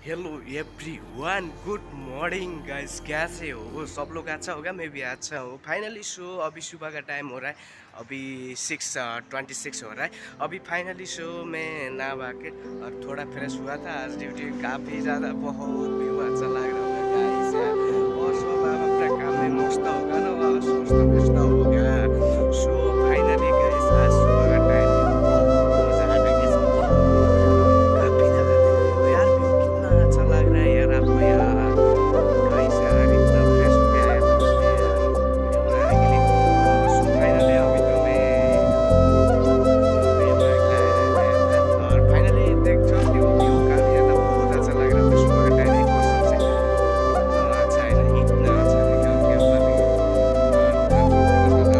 Hello everyone, good morning guys. कैसे हो सब लोग? अच्छा होगा, मैं भी अच्छा हूँ। फाइनली शो अभी सुबह का टाइम हो रहा है। अभी 6:26 हो रहा है। अभी फाइनली शो में नहा के और थोड़ा फ्रेश हुआ था। आज ड्यूटी काफ़ी ज़्यादा बहुत व्यू अच्छा लग रहा होगा गाइस यार। और सब आप अपना काम में मस्त होगा ना, और सोचता व्यस्त होगा। शो फाइनली गाइस आज सुबह का टाइम मज़ा आ गया guys, काफ़ी जगह देख रहे हो यार, व्यू कितना अच्छा लग रहा है यार आपको यार। गाइस यार इतना फ्रेश हो गया यार तब से यार वीडियो बनाने के लिए। सो फाइनली अभी तो मैं गया था और फाइनली देख सकते हो व्यू काफ़ी ज़्यादा बहुत अच्छा लग रहा था सुबह का टाइम एक कसम से। इतना अच्छा है ना, इतना अच्छा है क्या क्या बताऊँ। और मतलब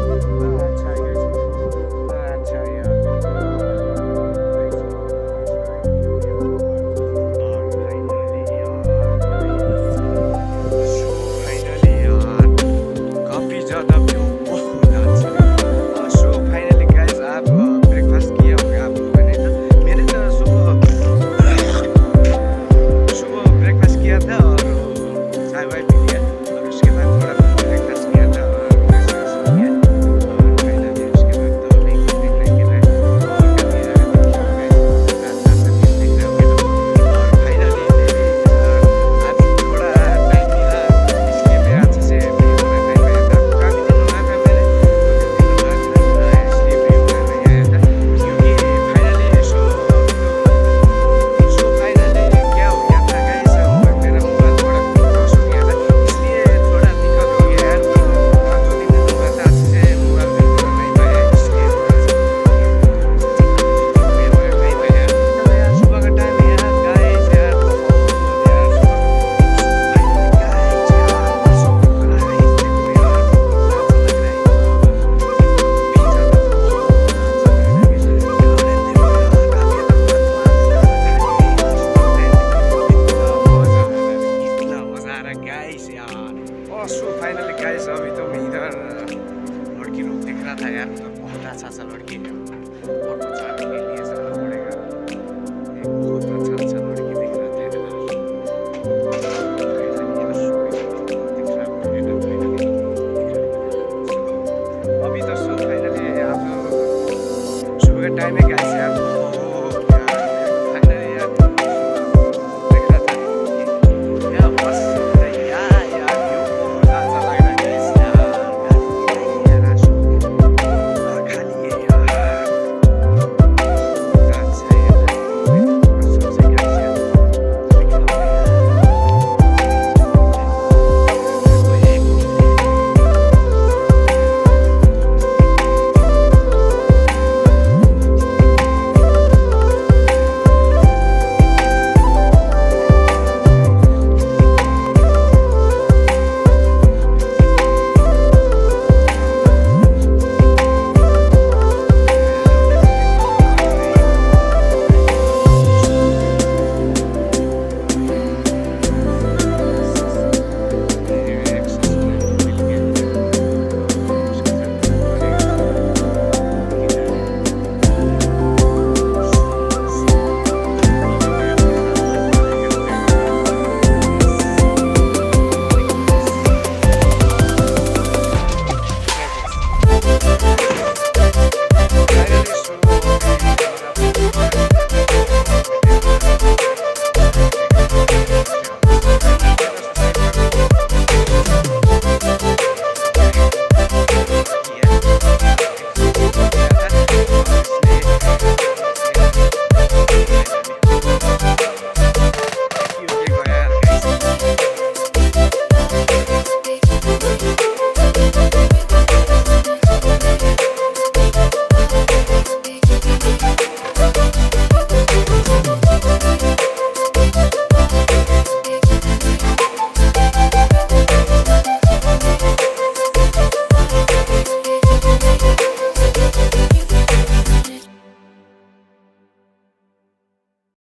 इतना अच्छा है गाइस, इतना अच्छा है यार बिल्कुल गाइस, इतना अच्छा है व्यू यहाँ पर। और फाइनली यार गाइस, सो फाइनली यार काफ़ी ज़्यादा व्यू बहुत अच्छा है। सो फाइनली गाइस आप ब्रेकफास्ट किया होगा आप लोगों ने? तो मैंने तो सुबह सुबह ब्रेकफास्ट किया था और चाय वाय पी लिया और उसके बाद थोड़ा ब्रेकफास्ट किया था और फ्रेश व्रेश हो गया। और फाइनली उसके बाद तो अभी कुछ दिख नहीं मिल रहा है और काफ़ी ज़्यादा देख रहे हो गाइस, कितना अच्छा अच्छा व्यू दिख रहा होगा ना। और फाइनली मैं भी आज थोड़ा टाइम मिला इसलिए मैं अच्छे से वीडियो बना नहीं पाया था। काफ़ी दिन हो रहा था, मैंने 2-3 दिन हो रहा था इसलिए वीडियो बना नहीं आया था। क्योंकि फाइनली शो अभी तो शो फाइनली क्या हो गया था गाइस, मेरा मोबाइल थोड़ा लॉस हो गया था इसलिए थोड़ा दिक्कत हो गया यार। 2-3 दिन हो रहा था अच्छे से मोबाइल वीडियो बना नहीं पाया इसलिए थोड़ा सा दिक्कत हो गया। 2-3 दिन मैं नहीं पाया यार। चलो यार सुबह का टाइम है यार गाइस यार, बहुत यार सुबह सो फाइनली गाइस यार सो गाइस देखो यार कितना अच्छा लग रहा है यहाँ पर। काफ़ी ज़्यादा बहुत अच्छा लग रहा है गाइस। यार एंड देखो यार काफ़ी ज़्यादा बदमाश ज़्यादा गाड़ी है यार सुबह का टाइम में। इतना मज़ा आ रहा है, इतना मज़ा आ रहा है गाइस यार। और सो फाइनली गाइस अभी तो मैं इधर लड़की लोग देख रहा था यार, उधर बहुत अच्छा अच्छा लड़की है। फोटो चाट के लिए जाना पड़ेगा। एक बहुत अच्छा अच्छा लड़की दिख रहा था इधर। फाइनली यार सो इतना दिख रहा है इधर, फाइनली दिख रहा है इधर। सो अभी तो सो फाइनली आप सुबह का टाइम है गाइस यार।